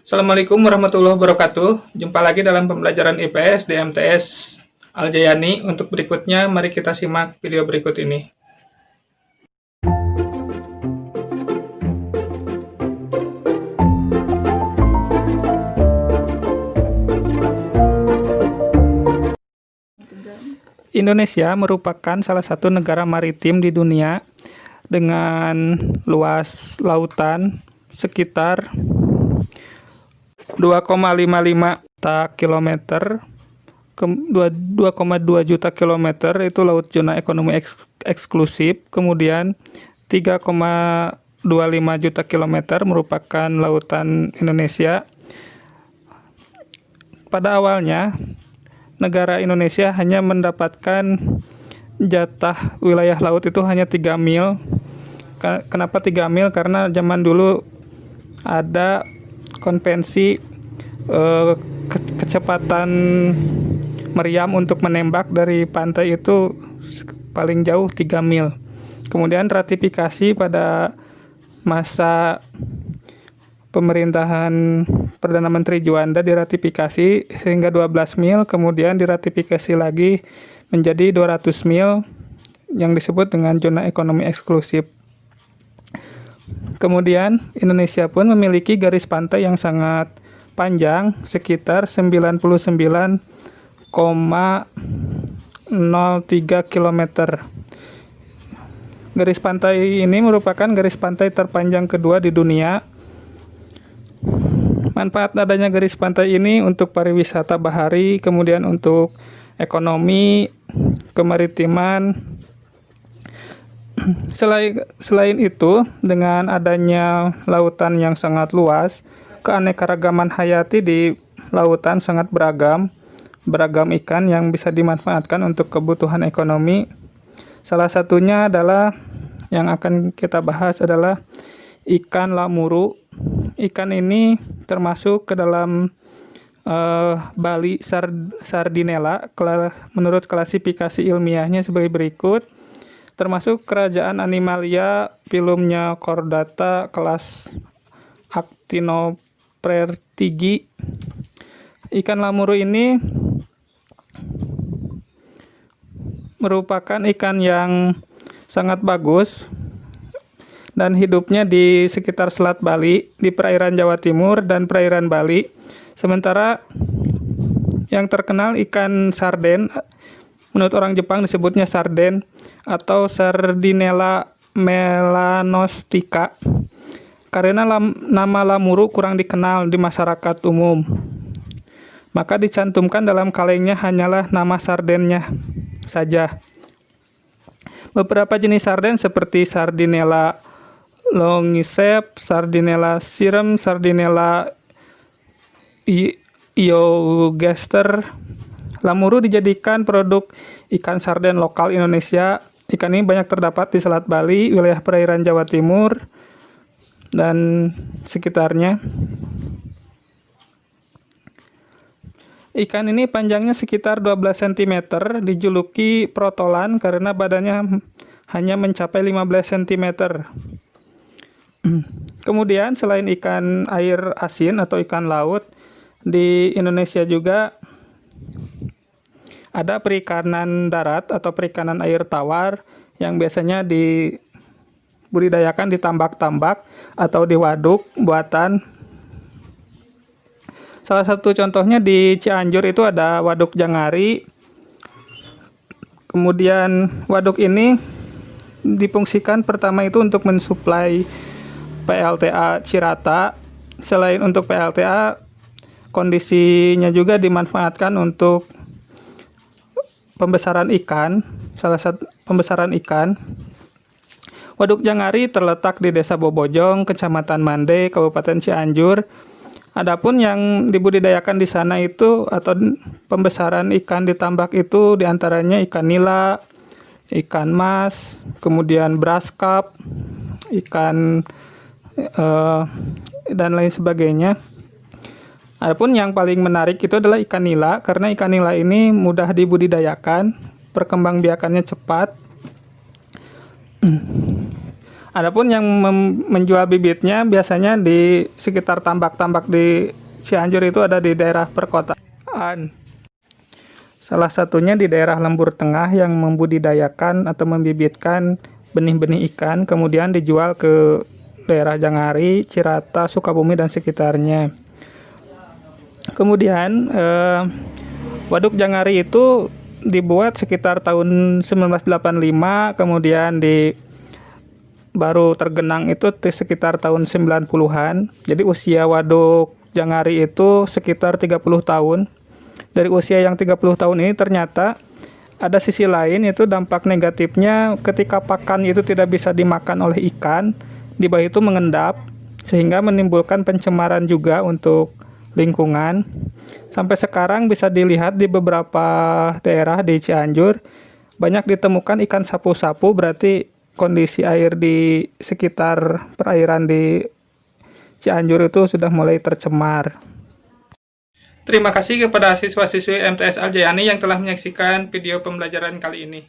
Assalamualaikum warahmatullahi wabarakatuh. Jumpa lagi dalam pembelajaran IPS di MTS Aljayani. Untuk berikutnya, mari kita simak video berikut ini. Indonesia merupakan salah satu negara maritim di dunia dengan luas lautan sekitar 2,55 juta kilometer, 2,2 juta kilometer itu laut zona ekonomi eksklusif, kemudian 3,25 juta kilometer merupakan lautan Indonesia. Pada awalnya, negara Indonesia hanya mendapatkan jatah wilayah laut itu hanya 3 mil. Kenapa 3 mil? Karena zaman dulu ada konvensi kecepatan meriam untuk menembak dari pantai itu paling jauh 3 mil. Kemudian ratifikasi pada masa pemerintahan Perdana Menteri Juanda diratifikasi sehingga 12 mil, kemudian diratifikasi lagi menjadi 200 mil yang disebut dengan zona ekonomi eksklusif. Kemudian Indonesia pun memiliki garis pantai yang sangat panjang sekitar 99,03 km. Garis pantai ini merupakan garis pantai terpanjang kedua di dunia. Manfaat adanya garis pantai ini untuk pariwisata bahari, kemudian untuk ekonomi, kemaritiman. Selain itu, dengan adanya lautan yang sangat luas, keanekaragaman hayati di lautan sangat beragam ikan yang bisa dimanfaatkan untuk kebutuhan ekonomi. Salah satunya adalah yang akan kita bahas adalah ikan lamuru. Ikan ini termasuk ke dalam Bali Sardinella menurut klasifikasi ilmiahnya sebagai berikut. Termasuk kerajaan Animalia, filumnya Chordata, kelas Actinopertigi. Ikan lamuru ini merupakan ikan yang sangat bagus dan hidupnya di sekitar Selat Bali, di perairan Jawa Timur dan perairan Bali. Sementara yang terkenal ikan sarden, menurut orang Jepang disebutnya sarden atau Sardinella melanostica, karena nama lamuru kurang dikenal di masyarakat umum. Maka dicantumkan dalam kalengnya hanyalah nama sardennya saja. Beberapa jenis sarden seperti Sardinella longiceps, Sardinella sirum, Sardinella iogaster. Lamuru dijadikan produk ikan sarden lokal Indonesia. Ikan ini banyak terdapat di Selat Bali, wilayah perairan Jawa Timur, dan sekitarnya. Ikan ini panjangnya sekitar 12 cm, dijuluki protolan karena badannya hanya mencapai 15 cm. Kemudian selain ikan air asin atau ikan laut, di Indonesia juga ada perikanan darat atau perikanan air tawar yang biasanya dibudidayakan di tambak-tambak atau di waduk buatan. Salah satu contohnya di Cianjur itu ada Waduk Jangari. Kemudian waduk ini difungsikan pertama itu untuk mensuplai PLTA Cirata. Selain untuk PLTA, kondisinya juga dimanfaatkan untuk pembesaran ikan, salah satu pembesaran ikan. Waduk Jangari terletak di Desa Bobojong, Kecamatan Mande, Kabupaten Cianjur. Adapun yang dibudidayakan di sana itu atau pembesaran ikan di tambak itu diantaranya ikan nila, ikan mas, kemudian brass carp, ikan dan lain sebagainya. Adapun yang paling menarik itu adalah ikan nila, karena ikan nila ini mudah dibudidayakan, perkembangbiakannya cepat. Adapun yang menjual bibitnya biasanya di sekitar tambak-tambak di Cianjur itu ada di daerah perkotaan. Salah satunya di daerah Lembur Tengah yang membudidayakan atau membibitkan benih-benih ikan, kemudian dijual ke daerah Jangari, Cirata, Sukabumi, dan sekitarnya. Kemudian Waduk Jangari itu dibuat sekitar tahun 1985, kemudian baru tergenang itu di sekitar tahun 90-an. Jadi usia Waduk Jangari itu sekitar 30 tahun. Dari usia yang 30 tahun ini ternyata ada sisi lain, yaitu dampak negatifnya ketika pakan itu tidak bisa dimakan oleh ikan, di bawah itu mengendap sehingga menimbulkan pencemaran juga untuk lingkungan. Sampai sekarang bisa dilihat di beberapa daerah di Cianjur banyak ditemukan ikan sapu-sapu, berarti kondisi air di sekitar perairan di Cianjur itu sudah mulai tercemar. Terima kasih kepada siswa-siswi MTS Aljayani yang telah menyaksikan video pembelajaran kali ini.